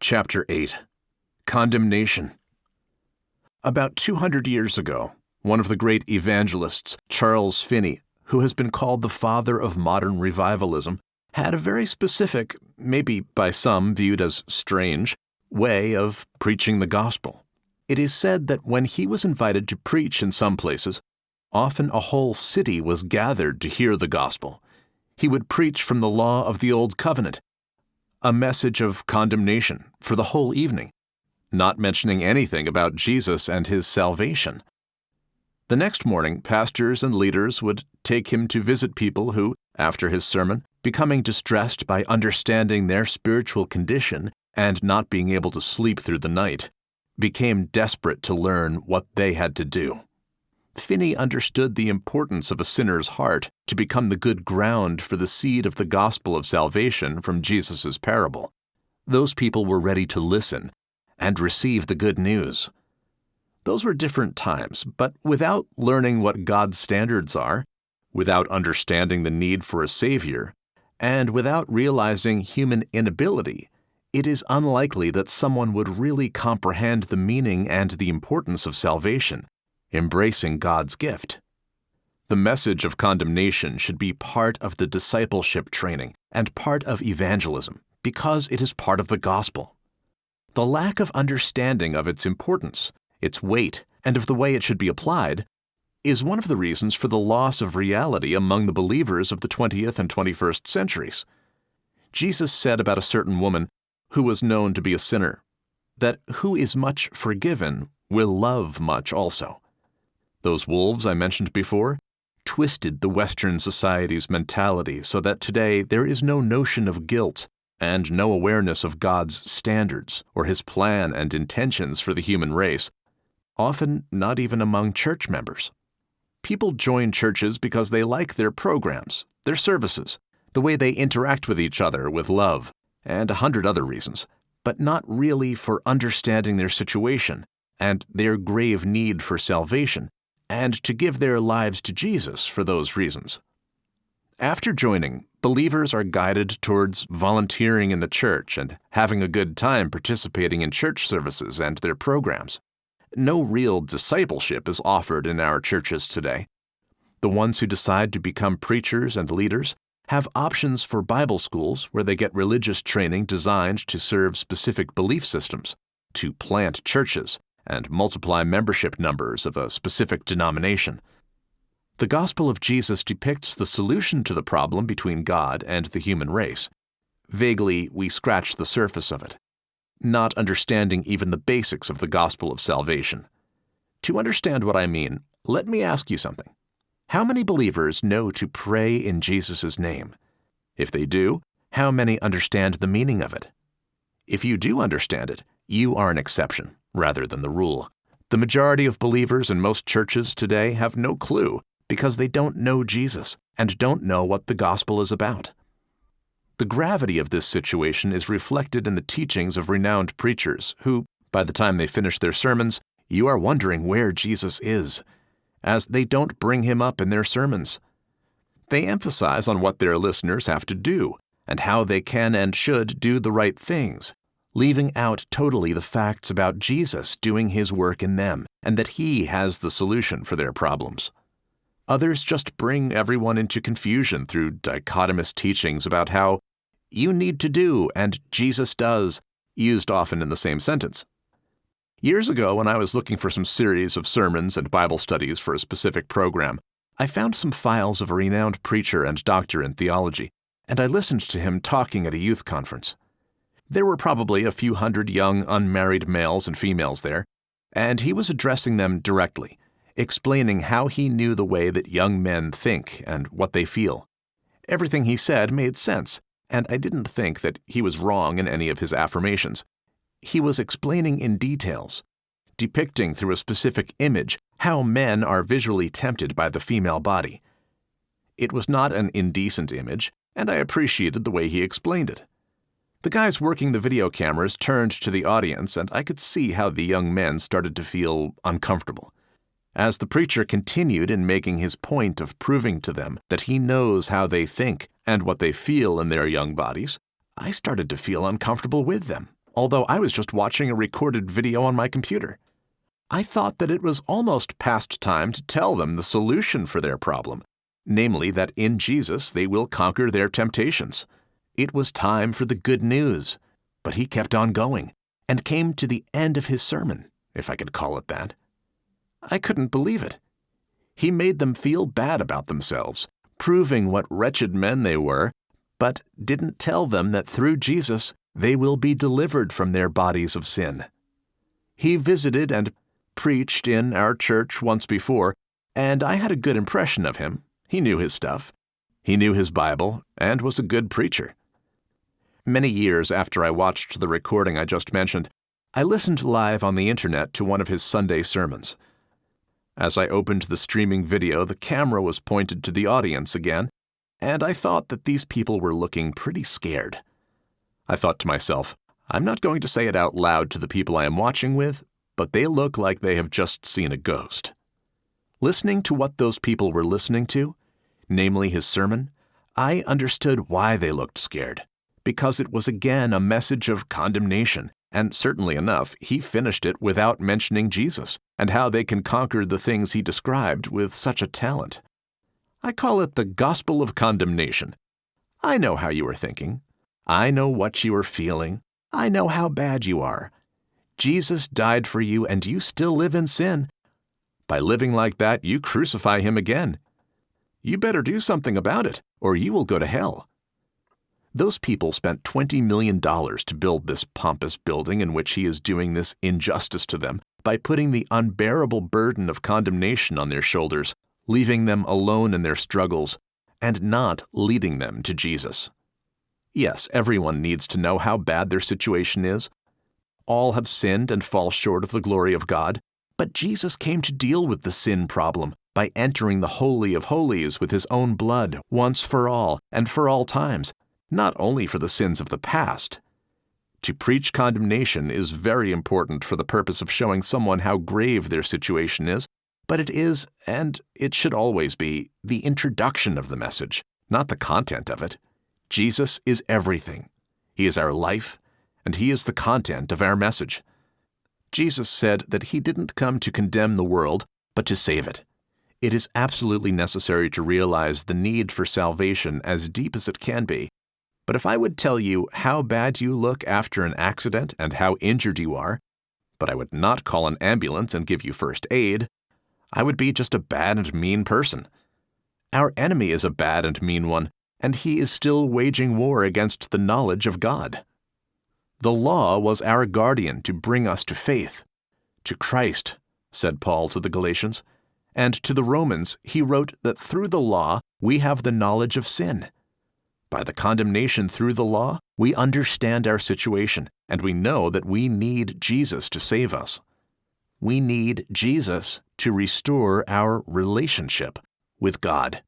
Chapter 8. Condamnation. About 200 years ago, one of the great evangelists, Charles Finney, who has been called the father of modern revivalism, had a very specific, maybe by some viewed as strange, way of preaching the gospel. It is said that when he was invited to preach in some places, often a whole city was gathered to hear the gospel. He would preach from the law of the Old Covenant, a message of condemnation for the whole evening, not mentioning anything about Jesus and his salvation. The next morning, pastors and leaders would take him to visit people who, after his sermon, becoming distressed by understanding their spiritual condition and not being able to sleep through the night, became desperate to learn what they had to do. Finney understood the importance of a sinner's heart to become the good ground for the seed of the gospel of salvation from Jesus' parable. Those people were ready to listen and receive the good news. Those were different times, but without learning what God's standards are, without understanding the need for a Savior, and without realizing human inability, it is unlikely that someone would really comprehend the meaning and the importance of salvation, embracing God's gift. The message of condemnation should be part of the discipleship training and part of evangelism because it is part of the gospel. The lack of understanding of its importance, its weight, and of the way it should be applied is one of the reasons for the loss of reality among the believers of the 20th and 21st centuries. Jesus said about a certain woman who was known to be a sinner, that who is much forgiven will love much also. Those wolves I mentioned before twisted the Western society's mentality so that today there is no notion of guilt and no awareness of God's standards or his plan and intentions for the human race, often not even among church members. People join churches because they like their programs, their services, the way they interact with each other with love, and 100 other reasons, but not really for understanding their situation and their grave need for salvation, and to give their lives to Jesus for those reasons. After joining, believers are guided towards volunteering in the church and having a good time participating in church services and their programs. No real discipleship is offered in our churches today. The ones who decide to become preachers and leaders have options for Bible schools where they get religious training designed to serve specific belief systems, to plant churches, and multiply membership numbers of a specific denomination. The gospel of Jesus depicts the solution to the problem between God and the human race. Vaguely, we scratch the surface of it, not understanding even the basics of the gospel of salvation. To understand what I mean, let me ask you something. How many believers know to pray in Jesus' name? If they do, how many understand the meaning of it? If you do understand it, you are an exception rather than the rule. The majority of believers in most churches today have no clue because they don't know Jesus and don't know what the gospel is about. The gravity of this situation is reflected in the teachings of renowned preachers who, by the time they finish their sermons, you are wondering where Jesus is, as they don't bring him up in their sermons. They emphasize on what their listeners have to do and how they can and should do the right things, leaving out totally the facts about Jesus doing his work in them and that he has the solution for their problems. Others just bring everyone into confusion through dichotomous teachings about how you need to do and Jesus does, used often in the same sentence. Years ago, when I was looking for some series of sermons and Bible studies for a specific program, I found some files of a renowned preacher and doctor in theology, and I listened to him talking at a youth conference. There were probably a few hundred young unmarried males and females there, and he was addressing them directly, explaining how he knew the way that young men think and what they feel. Everything he said made sense, and I didn't think that he was wrong in any of his affirmations. He was explaining in details, depicting through a specific image how men are visually tempted by the female body. It was not an indecent image, and I appreciated the way he explained it. The guys working the video cameras turned to the audience, and I could see how the young men started to feel uncomfortable. As the preacher continued in making his point of proving to them that he knows how they think and what they feel in their young bodies, I started to feel uncomfortable with them. although I was just watching a recorded video on my computer. I thought that it was almost past time to tell them the solution for their problem, namely that in Jesus they will conquer their temptations. It was time for the good news, but he kept on going and came to the end of his sermon, if I could call it that. I couldn't believe it. He made them feel bad about themselves, proving what wretched men they were, but didn't tell them that through Jesus they will be delivered from their bodies of sin. He visited and preached in our church once before, and I had a good impression of him. He knew his stuff. He knew his Bible and was a good preacher. Many years after I watched the recording I just mentioned, I listened live on the internet to one of his Sunday sermons. As I opened the streaming video, the camera was pointed to the audience again, and I thought that these people were looking pretty scared. I thought to myself, I'm not going to say it out loud to the people I am watching with, but they look like they have just seen a ghost. Listening to what those people were listening to, namely his sermon, I understood why they looked scared, because it was again a message of condemnation, and certainly enough, he finished it without mentioning Jesus and how they can conquer the things he described with such a talent. I call it the gospel of condemnation. I know how you are thinking. I know what you are feeling. I know how bad you are. Jesus died for you, and you still live in sin. By living like that, you crucify him again. You better do something about it, or you will go to hell. Those people spent $20 million to build this pompous building in which he is doing this injustice to them by putting the unbearable burden of condemnation on their shoulders, leaving them alone in their struggles, and not leading them to Jesus. Yes, everyone needs to know how bad their situation is. All have sinned and fall short of the glory of God, but Jesus came to deal with the sin problem by entering the Holy of Holies with his own blood once for all and for all times, not only for the sins of the past. To preach condemnation is very important for the purpose of showing someone how grave their situation is, but it is, and it should always be, the introduction of the message, not the content of it. Jesus is everything. He is our life, and he is the content of our message. Jesus said that he didn't come to condemn the world, but to save it. It is absolutely necessary to realize the need for salvation as deep as it can be. But if I would tell you how bad you look after an accident and how injured you are, but I would not call an ambulance and give you first aid, I would be just a bad and mean person. Our enemy is a bad and mean one, and he is still waging war against the knowledge of God. The law was our guardian to bring us to faith, to Christ, said Paul to the Galatians, and to the Romans he wrote that through the law we have the knowledge of sin. By the condemnation through the law, we understand our situation, and we know that we need Jesus to save us. We need Jesus to restore our relationship with God.